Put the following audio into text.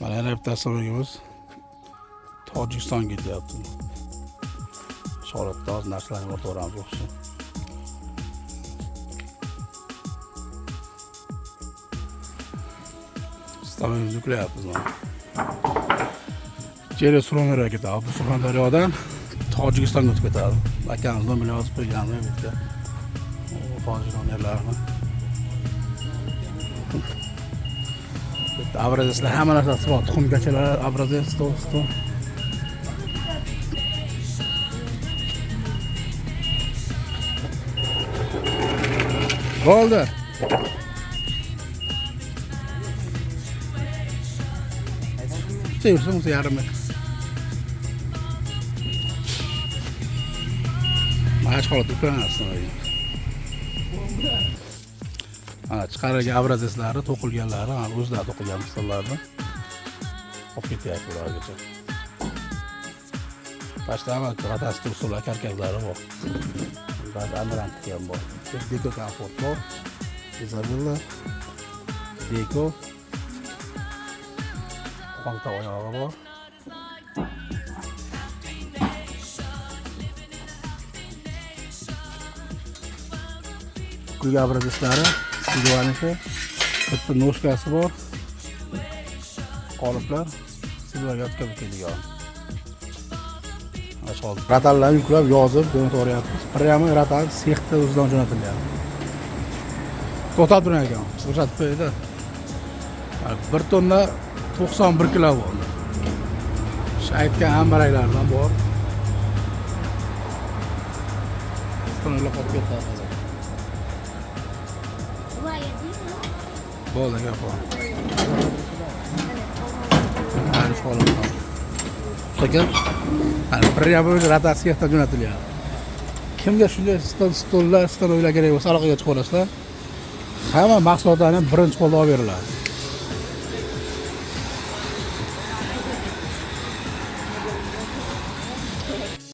Mana yana bitta avtomobilimiz Tojikistonga ketyapti. Sholatda hozir narsalarni o'rtaveramiz o'xshaydi. Avtomobilimizni yuklayapmiz mana. Jeri Surxondaryoga ketadi. Bu Surxondaryodan Tojikistonga o'tib ketadi. Akamiz bilan yozib qo'yganmi bu yerga. Tojikiston yerlarini. Abrazeslar hamma narsasi bor. Tuxumgachalar, abrazes, to'g'risi. Bo'ldi. Çevirsin yarım et. Maaş kalıp dükkan aslında. Ana chiqarilgan abrazeslarni to'qilganlari, o'zlari to'qilgan misollarni olib ketyapti ulargacha. Başlama ratas tursular karkaklari bor. Ular Amirantniki ham bor. Deko komfort bor. Isabella Deko Qonta oyog'i bor. Quyga abrazestlari Silvaniki, bitta noshkasi bor. Qoliplar Silvaga o'tkazib kelgan. Aşağı ratallarni yuklab yozib jo'nataveryapmiz. Prямо ratal sexda o'zidan jo'natilyapti. To'xtab turing ekan. Ko'rsatib qo'ydi. 1 tonna 91 kilo bo'ldi. Shu aytgan hammalardan bor. Tonlar qolib ketadi. Bo'ldi gap bor. Hali qolib. Sekin prямо ratas sexda jo'natilyapti. Kimga shunday stollar kerak bo'lsa aloqaga chiqaverasizlar. Hamma mahsulotlarni birinchi qo'lda olib beriladi.